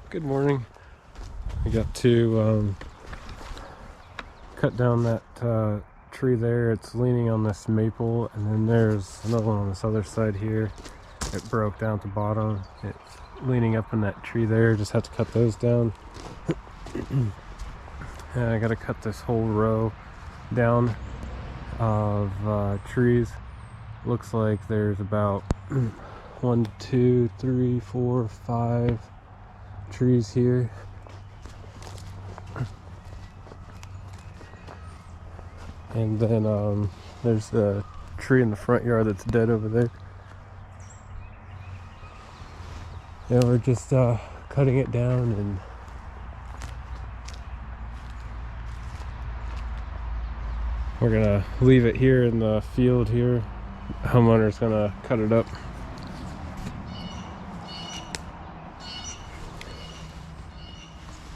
Good morning. I got to cut down that tree there. It's leaning on this maple, and then there's another one on this other side here. It broke down at the bottom. It's leaning up in that tree there. Just have to cut those down. And I got to cut this whole row down of trees. Looks like there's about 1, 2, 3, 4, 5 trees here. And then there's a tree in the front yard that's dead over there. Yeah, we're just cutting it down, and we're gonna leave it here in the field here. The homeowner's gonna cut it up.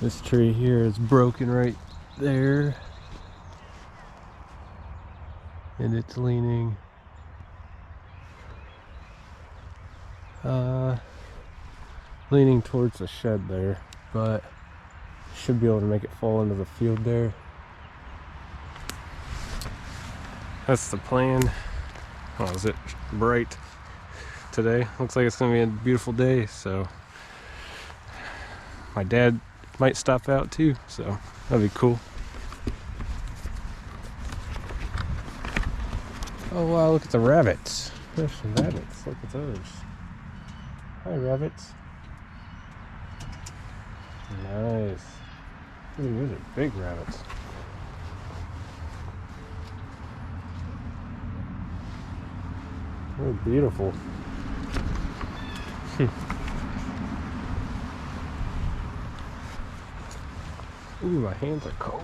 This tree here is broken right there, and it's leaning leaning towards the shed there, but should be able to make it fall into the field there. That's the plan. Oh, is it bright today? Looks like it's gonna be a beautiful day, so my dad might stop out too, so that'd be cool. Oh wow, look at the rabbits. There's some rabbits. Look at those. Hi, rabbits. Nice. Ooh, those are big rabbits. They're beautiful. Ooh, my hands are cold.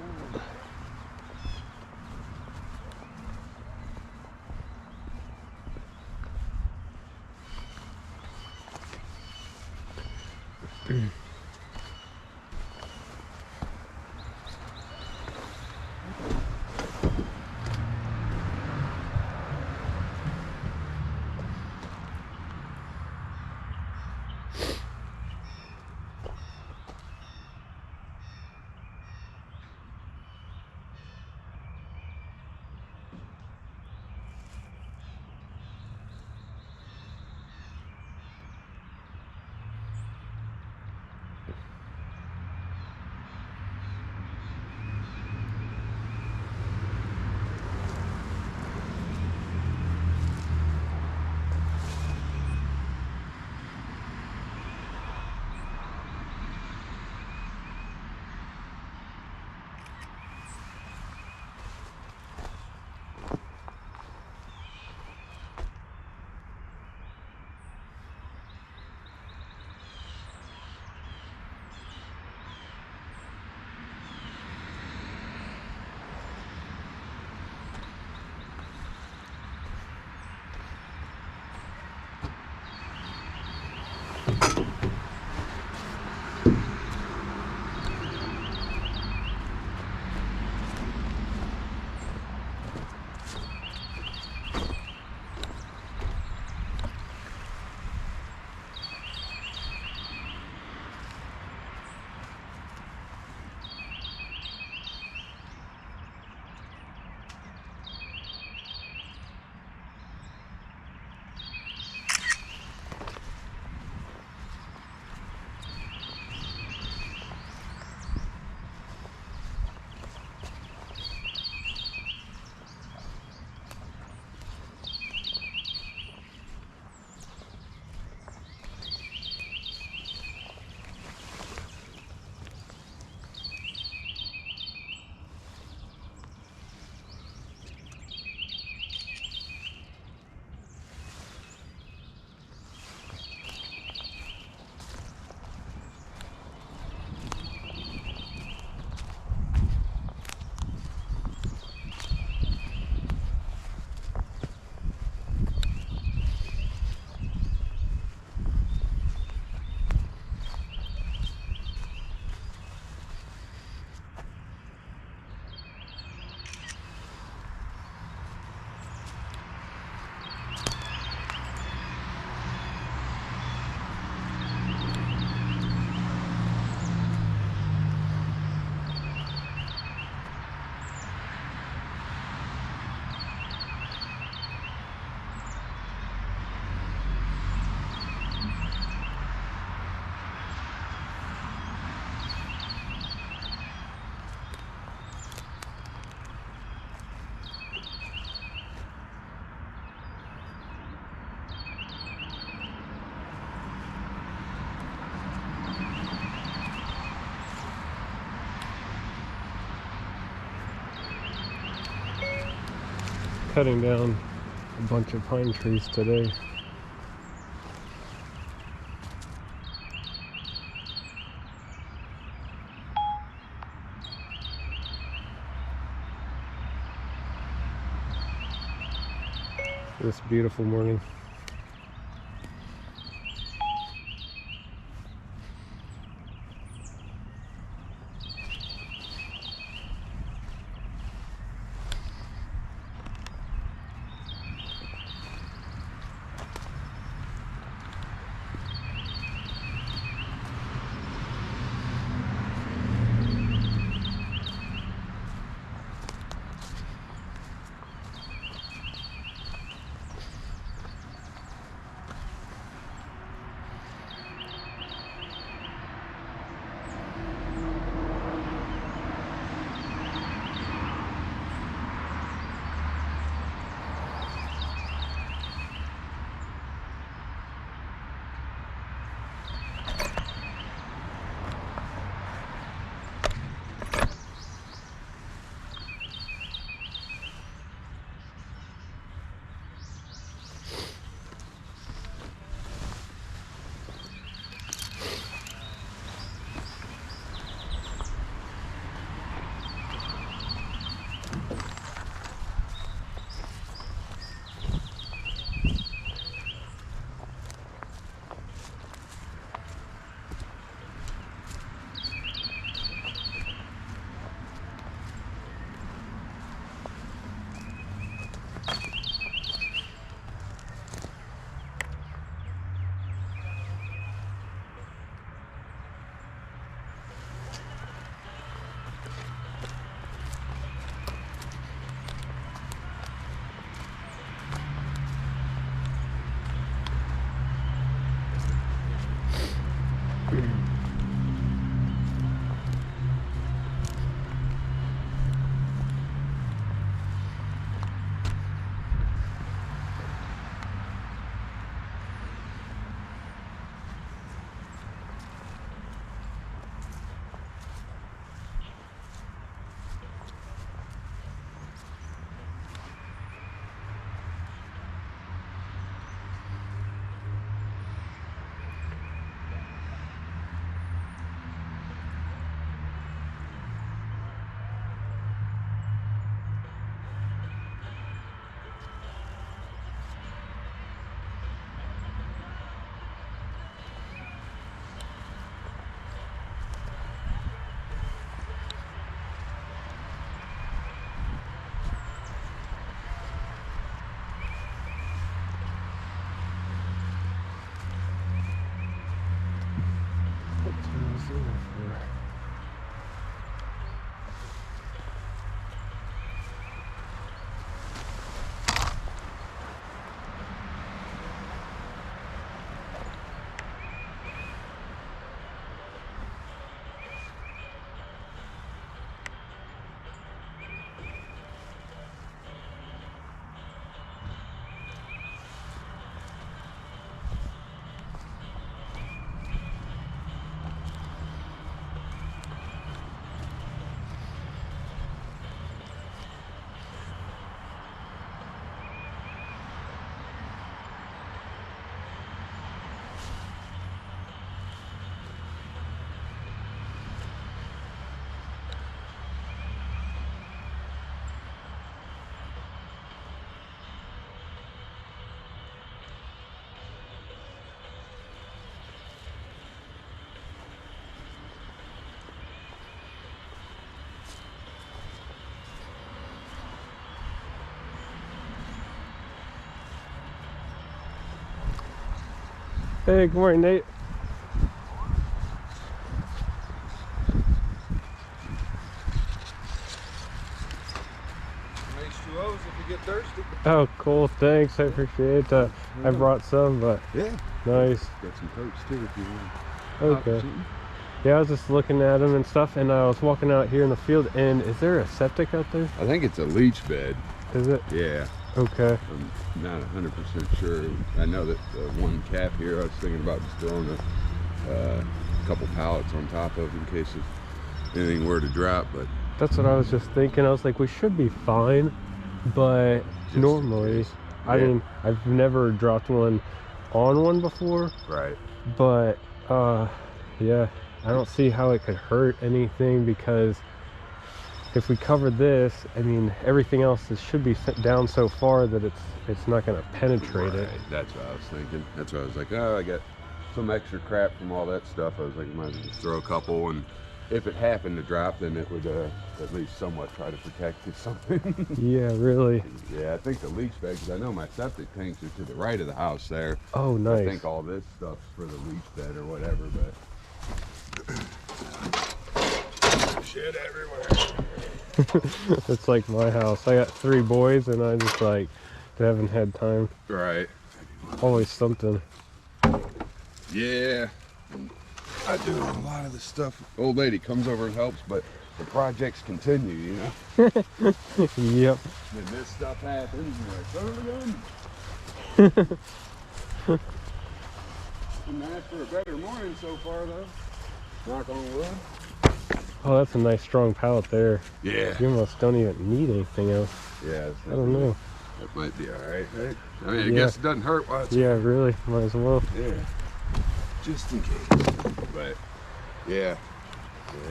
cutting down a bunch of pine trees today. This beautiful morning. Hey, good morning, Nate. H2O's if you get thirsty. Oh, cool. Thanks. I appreciate it. I brought some, but Yeah. nice. Got some Cokes too if you want. Okay. Yeah, I was just looking at them and stuff, and I was walking out here in the field, and is there a septic out there? I think it's a leach bed. Is it? Yeah. Okay. I'm not 100% sure. I know that the one cap here, I was thinking about just throwing a couple pallets on top of in case if anything were to drop, but That's what I was just thinking. I was like, we should be fine, but Just in normally. case. I Yeah. mean, I've never dropped one on one before, Right. but yeah, I don't see how it could hurt anything, because if we cover this, I mean, everything else should be set down so far that it's not going to penetrate it. Right. That's what I was thinking. That's what I was like, oh, I got some extra crap from all that stuff. I was like, might as well just throw a couple, and if it happened to drop, then it would at least somewhat try to protect you something. Yeah, really. Yeah, I think the leach bed, because I know my septic tanks are to the right of the house there. Oh, nice. I think all this stuff's for the leach bed or whatever, but shit everywhere. It's like my house. I got 3 boys, and I just like haven't had time. Right. Always something. Yeah. I do a lot of the stuff. Old lady comes over and helps, but the projects continue, you know? Yep. Then this stuff happens, and you're like, son of a gun. Couldn't ask for a better morning so far, though. Knock on wood. Oh, that's a nice strong pallet there. Yeah. You almost don't even need anything else. Yeah. I don't know. That might be all right, right? I mean, I Yeah. guess it doesn't hurt while it's Yeah, really. Might as well. yeah. Just in case. But yeah.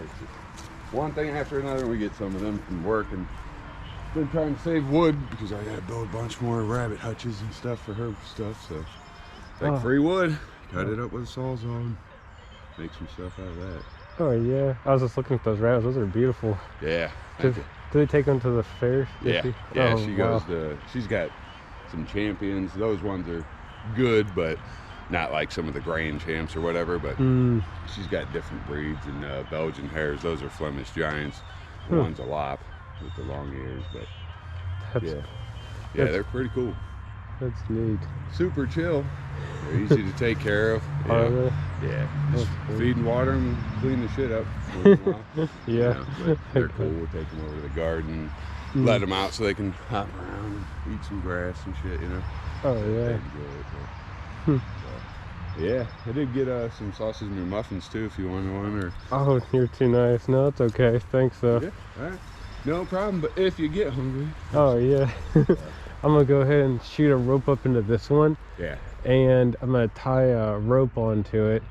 It's just one thing after another. We get some of them from work, and been trying to save wood because I gotta build a bunch more rabbit hutches and stuff for her stuff. So like Oh. free wood, cut it up with a sawzall, make some stuff out of that. Oh, yeah. I was just looking at those rabbits. Those are beautiful. Yeah. Do they take them to the fairs? Yeah. Yeah. Oh, She wow. goes to. She's got some champions. Those ones are good, but not like some of the grand champs or whatever. But Mm, she's got different breeds, and Belgian hares. Those are Flemish giants. The Hmm. one's a lop with the long ears, but that's, yeah, That's- they're pretty cool. that's neat. Super chill. They're easy to take care of. you Oh, know. really? Yeah, just That's cool. feed and water them, clean the shit up. once in a while, you Yeah. know, but they're cool. We'll take them over to the garden, Mm. let them out so they can hop around and eat some grass and shit. You know. Oh, They yeah. enjoy it. Hmm. So, yeah, I did get some sausage and muffins too, if you want one. Or Oh, you're too nice. No, it's okay. Thanks, though. yeah, all right. No problem. But if you get hungry, Oh, yeah. I'm going to go ahead and shoot a rope up into this one, yeah, and I'm going to tie a rope onto it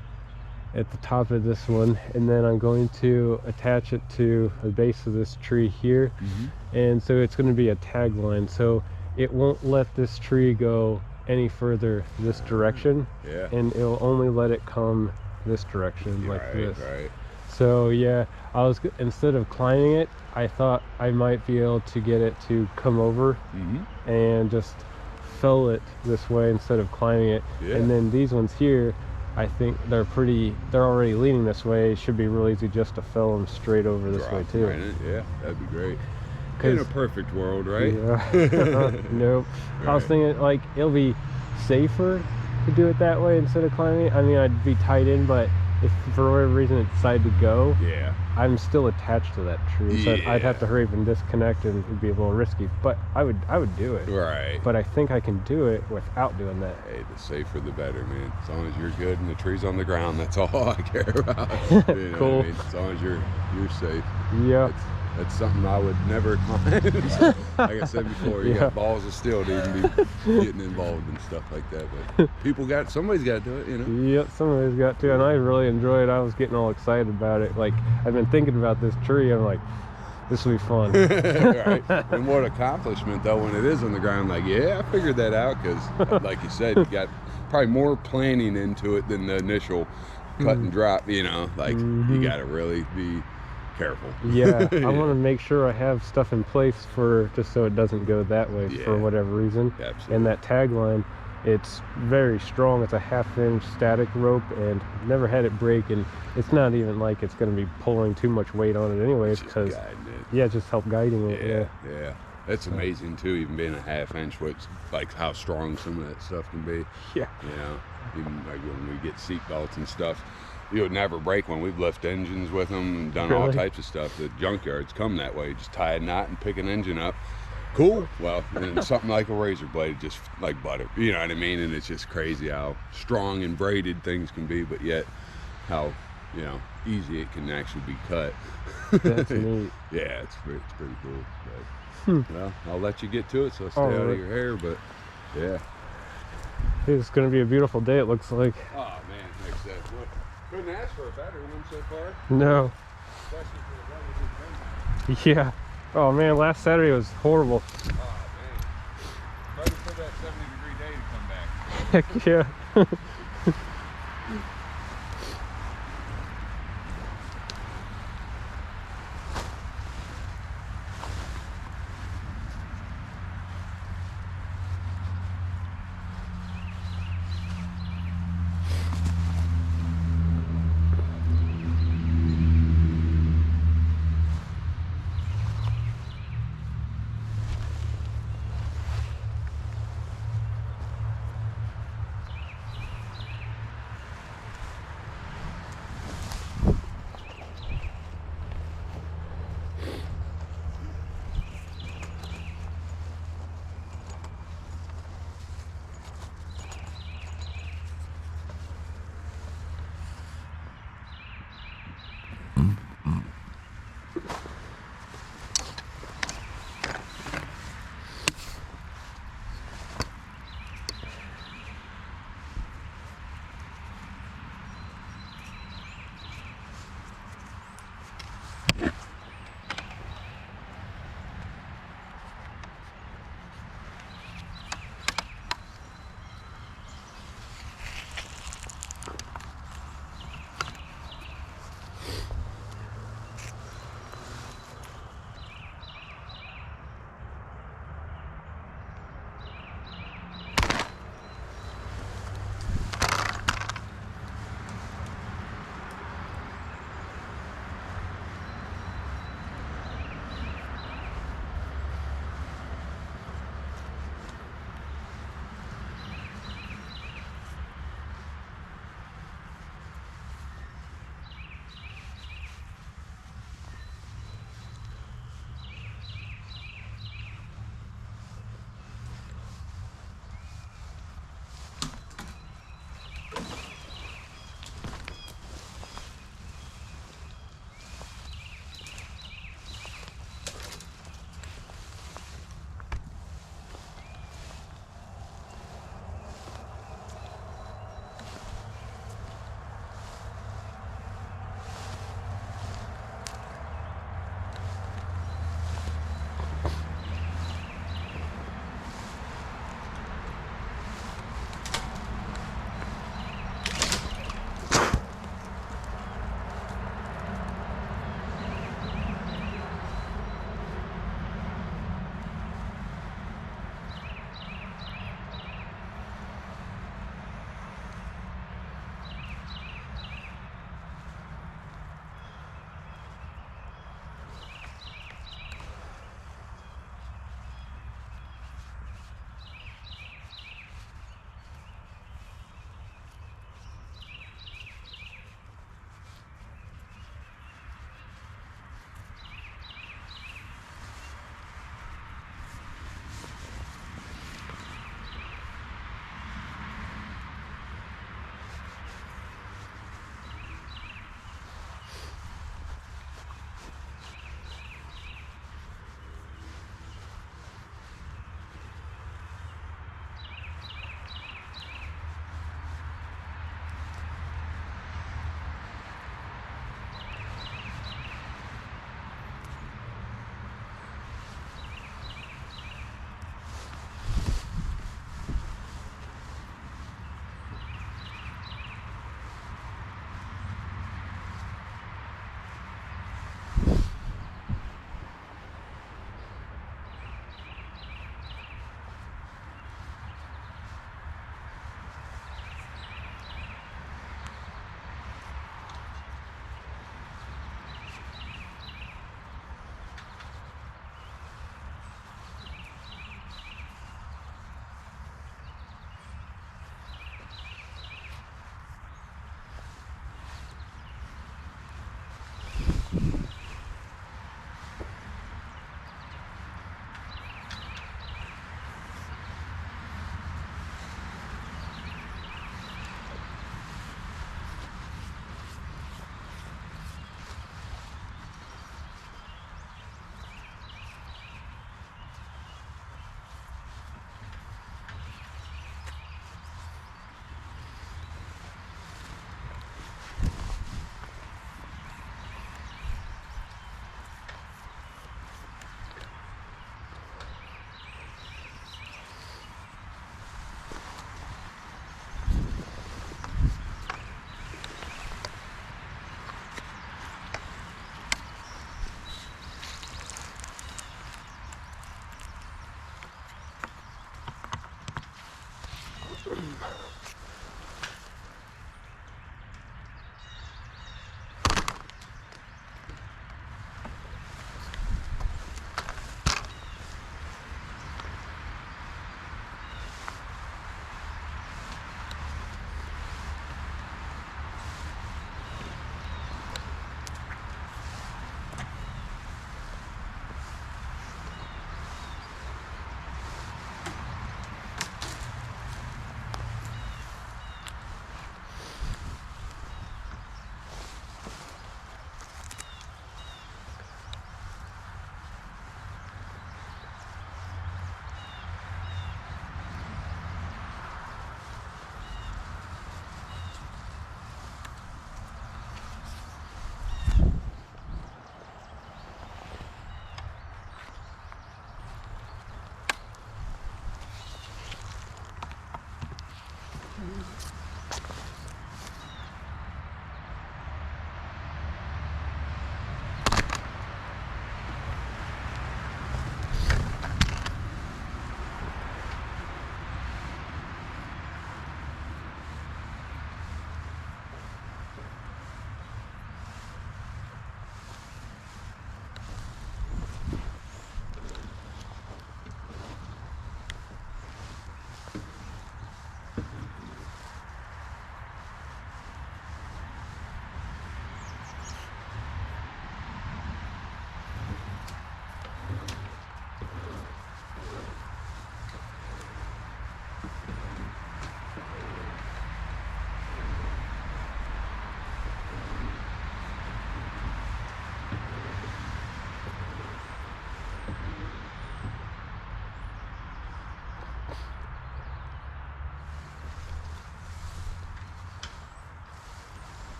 at the top of this one, and then I'm going to attach it to the base of this tree here. And so it's going to be a tag line, so it won't let this tree go any further this direction, yeah. and it'll only let it come this direction, like right, this. right. So yeah, instead of climbing it, I thought I might be able to get it to come over and just fell it this way instead of climbing it. Yeah. And then these ones here, I think they're already leaning this way. It should be real easy just to fell them straight over this way Drop too. right in. Yeah, that'd be great. In a 'Cause- perfect world, right? Yeah. Nope. I was Right. thinking like it'll be safer to do it that way instead of climbing. I mean, I'd be tied in, but if for whatever reason it decided to go, Yeah. I'm still attached to that tree, so I'd have to hurry up and disconnect, and it'd be a little risky. But I would do it. Right. But I think I can do it without doing that. Hey, the safer the better, man. As long as you're good and the tree's on the ground, that's all I care about. You know what Cool. I mean? As long as you're safe. Yeah. That's something I would never climb. So, like I said before, you Yeah. got balls of steel to even be getting involved in stuff like that. But somebody's got to do it, you know. Yep, somebody's got to, and I really enjoy it. I was getting all excited about it. Like, I've been thinking about this tree. I'm like, this will be fun. Right. And what accomplishment though when it is on the ground. Like, yeah, I figured that out because, like you said, you got probably more planning into it than the initial cut and drop. You know, like you got to really be careful. Yeah, I want to make sure I have stuff in place for just so it doesn't go that way for Yeah. whatever reason. Absolutely. And that tag line, it's very strong. It's a 1/2-inch static rope, and never had it break. And it's not even like it's going to be pulling too much weight on it anyways, Just because guiding it. yeah, just help guiding it. Yeah, yeah. That's amazing too, even being a 1/2 inch, like how strong some of that stuff can be. Yeah. You know, even like when we get seat belts and stuff, you would never break one. We've left engines with them and done all Really? types of stuff. The junkyards come that way. Just tie a knot and pick an engine up. Cool. Well, and something like a razor blade, just like butter. You know what I mean? And it's just crazy how strong and braided things can be, but yet how you know, easy it can actually be cut. That's neat. Yeah, it's pretty cool. But, well, I'll let you get to it, so stay out of your hair. But yeah, it's gonna be a beautiful day. It looks like. Oh man, like I said, couldn't ask for a better one so far. No. Especially for the weather we've been. Yeah. Oh man, last Saturday was horrible. Oh man, ready for that 70-degree day to come back. Heck yeah.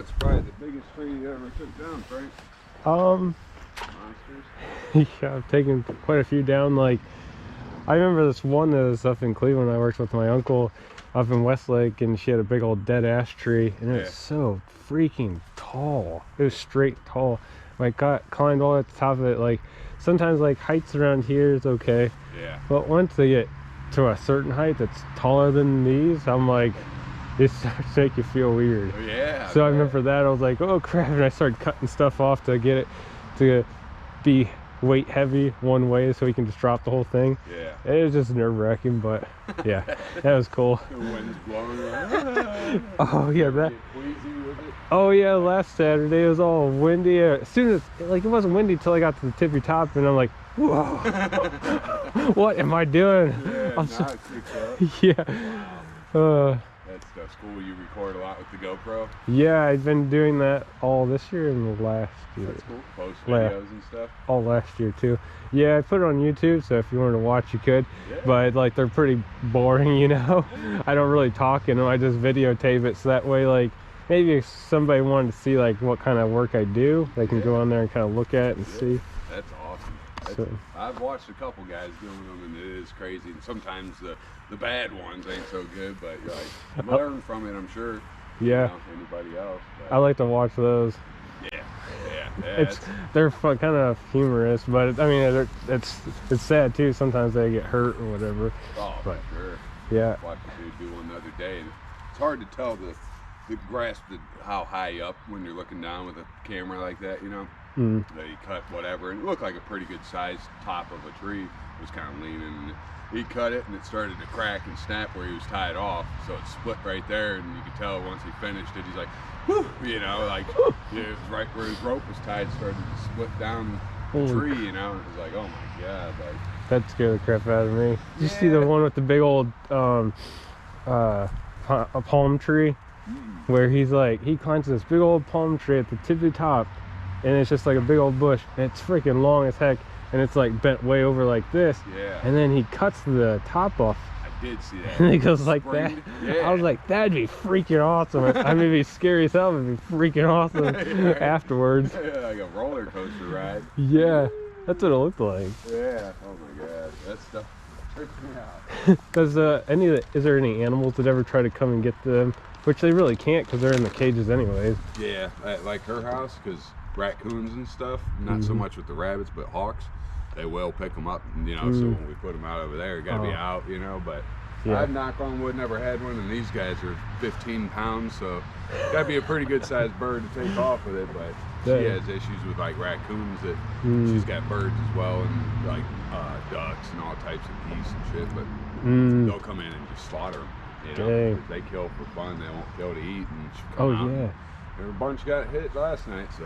What's probably the biggest tree you ever took down, Frank? Monsters? Yeah, I've taken quite a few down. Like, I remember this one that was up in Cleveland. I worked with my uncle up in Westlake, and she had a big old dead ash tree, and it was so freaking tall. It was straight tall. Like, climbed all at the top of it. Like, sometimes like heights around here is okay. Yeah. But once they get to a certain height that's taller than these, I'm like, it starts to make you feel weird. Oh, yeah. So I remember that, I was like, oh crap, and I started cutting stuff off to get it to be weight heavy one way so we can just drop the whole thing. Yeah. It was just nerve-wracking, but yeah, that was cool. The wind's blowing. Oh yeah, that. Get queasy with it. Oh yeah, last Saturday it was all windy. As soon as, like, it wasn't windy till I got to the tippy top, and I'm like, whoa, what am I doing? Yeah, I'm now it kicks up. Yeah. That stuff's cool. You record a lot with the GoPro. Yeah, I've been doing that all this year and the last year. That's cool. Post Yeah. videos and stuff. All last year too. Yeah, I put it on YouTube, so if you wanted to watch, you could. Yeah. But like, they're pretty boring, you know. I don't really talk in them. I just videotape it, so that way, like, maybe if somebody wanted to see like what kind of work I do, they can go on there and kind of look at it and see. That's awesome. So- I've watched a couple guys doing them, and it is crazy. And sometimes the bad ones ain't so good, but you're like, learn from it, I'm sure. Yeah, You know, anybody else. But I like to watch those. yeah. They're fun, kind of humorous, but I mean, it's sad too. Sometimes they get hurt or whatever. Oh, but for sure. yeah, I watched a dude do one the other day, and it's hard to tell the grasp how high up when you're looking down with a camera like that, you know. They cut whatever, and it looked like a pretty good sized top of a tree. It was kind of leaning, and he cut it, and it started to crack and snap where he was tied off, so it split right there, and you could tell once he finished it, he's like, whew, you know, like, it was right where his rope was tied, started to split down the Holy tree, you know, and it was like, oh my god, like, that scared the crap out of me. Did you see the one with the big old a palm tree, where he's like, he climbs this big old palm tree at the tippy top, and it's just like a big old bush, and it's freaking long as heck, and it's like bent way over like this, yeah, and then he cuts the top off, I did see that. and it goes like that. Springed. Yeah. I was like, that'd be freaking awesome. I mean, it'd be scary as hell, but it'd be freaking awesome afterwards. Yeah, like a roller coaster ride. Yeah, that's what it looked like. Yeah. Oh my god, that stuff trips me out. Does is there any animals that ever try to come and get them? Which they really can't, because they're in the cages anyways. Yeah, like her house, because raccoons and stuff, not so much with the rabbits, but hawks, they will pick them up, you know, so when we put them out over there, you gotta be out, you know, but Yeah. I've, knock on wood, never had one, and these guys are 15 pounds, so gotta be a pretty good sized bird to take off with it, but she Yeah. has issues with like raccoons that she's got birds as well, and like ducks and all types of geese and shit, but they'll come in and just slaughter them, you know, Dang. 'cause they kill for fun, they won't kill to eat, and she'll Oh come out. yeah. And a bunch got hit last night, so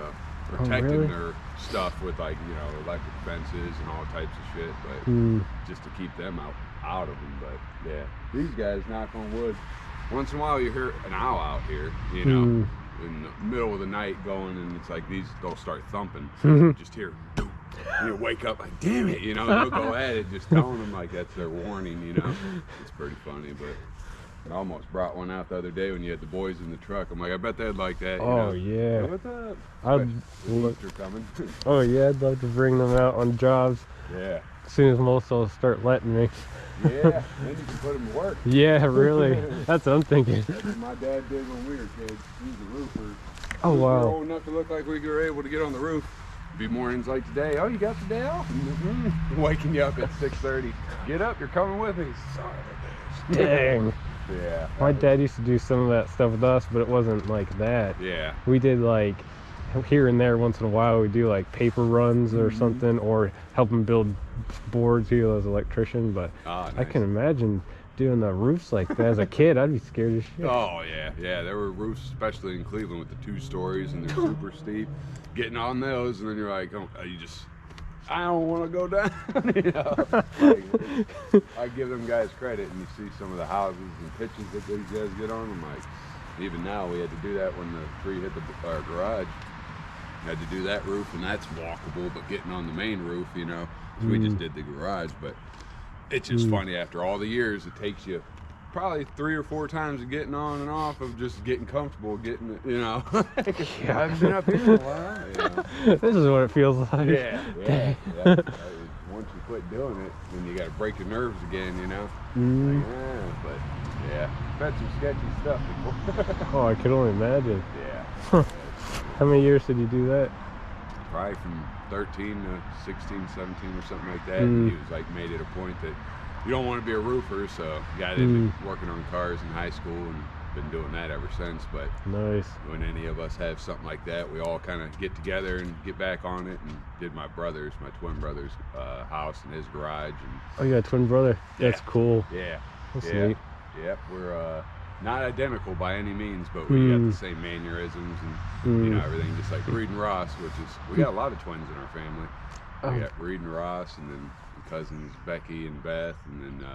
protecting really? their stuff with like, you know, electric fences and all types of shit, but just to keep them out of them. But yeah, these guys, knock on wood, once in a while you hear an owl out here, you know, in the middle of the night going, and it's like they'll start thumping, you just hear doom, and you wake up like, damn it, you know, they'll go at it, just telling them like that's their warning, you know. It's pretty funny, but I almost brought one out the other day when you had the boys in the truck. I'm like, I bet they'd like that. You Oh know? yeah. What's up? I'd With Easter coming. Oh yeah, I'd love to bring them out on jobs Yeah. as soon as most will start letting me. Yeah. Then you can put them to work. Yeah, really. That's what I'm thinking. That's what my dad did when we were kids. He was a roofer. Oh We were wow. old enough to look like we were able to get on the roof. Be mornings like today. Oh, you got the day off? Waking you up at 6:30. Get up, you're coming with me. Son of a bitch. Dang. Yeah. My dad used to do some of that stuff with us, but it wasn't like that. Yeah. We did like here and there once in a while. We do like paper runs or something, or help him build boards. He was an electrician, but Ah, I nice. can imagine doing the roofs like that as a kid. I'd be scared as shit. Oh yeah, yeah. There were roofs, especially in Cleveland, with the 2 stories, and they're super steep. Getting on those, and then you're like, oh, you just, I don't want to go down. You know? Like, I give them guys credit, and you see some of the houses and pitches that these guys get on. I'm like, even now we had to do that when the tree hit our garage. Had to do that roof, and that's walkable, but getting on the main roof, you know, so we just did the garage. But it's just funny after all the years, it takes you probably 3 or 4 times of getting on and off of just getting comfortable, getting it, you know. I haven't been up here in a while. You know? This is what it feels like. Yeah. Once you quit doing it, then you got to break your nerves again, you know. Mm. Like, but yeah, I've had some sketchy stuff before. Oh, I could only imagine. Yeah. How many years did you do that? Probably from 13 to 16, 17 or something like that. And he was like, made it a point that you don't want to be a roofer, so got into working on cars in high school and been doing that ever since. But Nice. when any of us have something like that, we all kind of get together and get back on it. And did my twin brother's house and his garage. And Oh, you got a twin brother? That's cool. yeah, That's yeah, neat. yep. We're not identical by any means, but we got the same mannerisms and you know everything. Just like Reed and Ross, which is we got a lot of twins in our family. We got Reed and Ross, and then cousins Becky and Beth, and then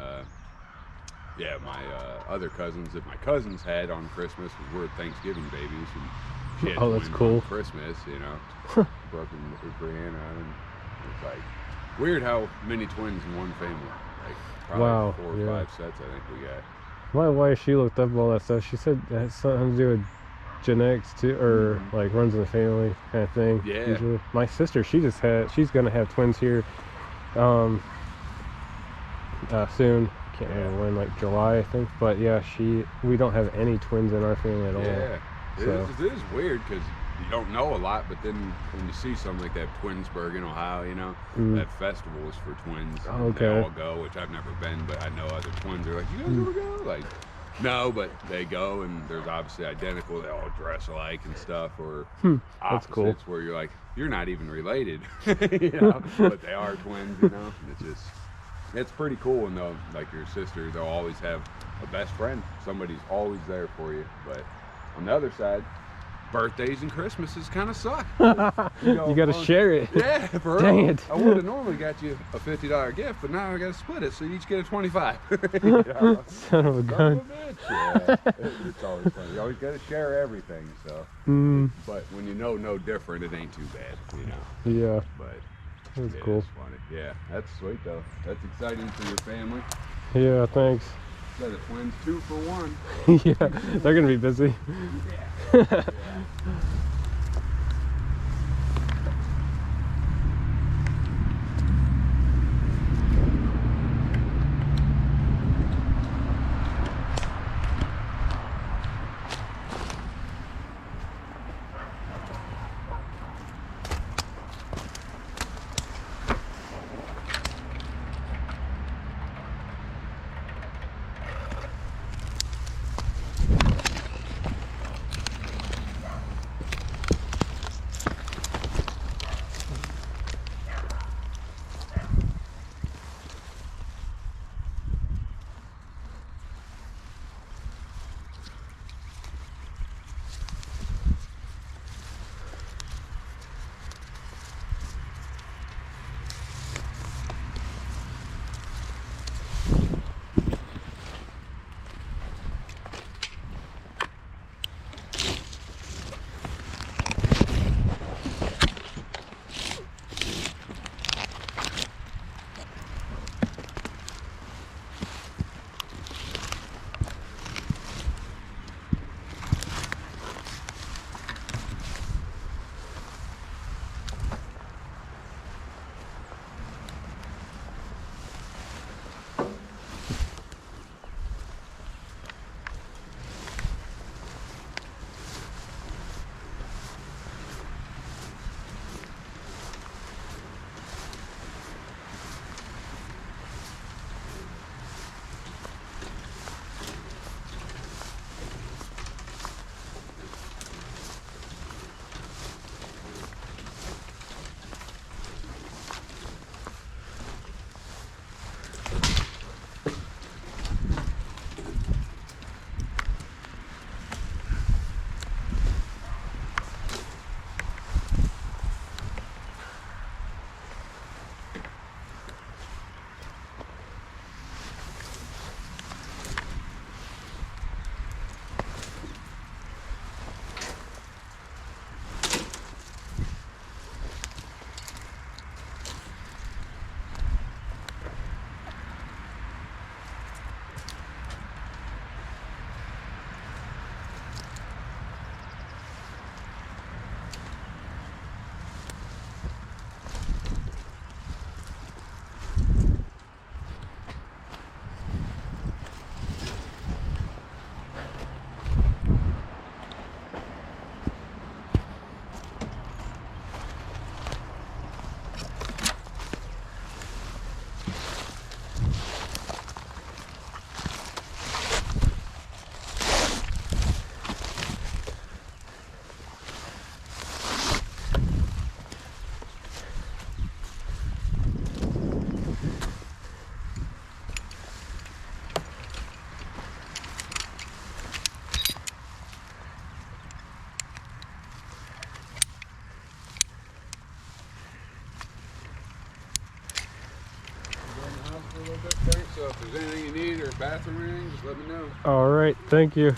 yeah, my other cousins that my cousins had on Christmas were Thanksgiving babies, and she had Oh, that's twins cool. on Christmas, you know, broken with Brianna, and it's like weird how many twins in one family. Like probably Wow, 4 or yeah. 5 sets, I think we got. My wife, she looked up all that stuff. She said it has something to do with genetics too, or like runs in the family kind of thing. Yeah. Usually. My sister, she's gonna have twins here soon. Can't remember when, like July, I think. But yeah, we don't have any twins in our family at all. Yeah, So. it is weird because you don't know a lot, but then when you see something like that, Twinsburg in Ohio, you know, that festival is for twins. Oh, and okay. They all go, which I've never been, but I know other twins are like, you guys ever go? Like, no, but they go, and there's obviously identical. They all dress alike and stuff, or That's cool. opposites where you're like, you're not even related, you know, but they are twins, you know. And it's pretty cool. And though, like your sister, they'll always have a best friend. Somebody's always there for you. But on the other side, birthdays and Christmases kind of suck. You got to share it. Yeah, for real. Dang it. I would have normally got you a $50 gift, but now I got to split it, so you each get a $25. You know? Son of a Son gun. of a bitch. Yeah. It's always fun. You always got to share everything. So, but when you know no different, it ain't too bad, you know. Yeah, But that's it cool. is funny. Yeah, that's sweet though. That's exciting for your family. Yeah, thanks. Got the twins 2 for 1. Yeah, they're gonna be busy. Yeah. anything you need or bathroom or anything, just let me know. All right, thank you.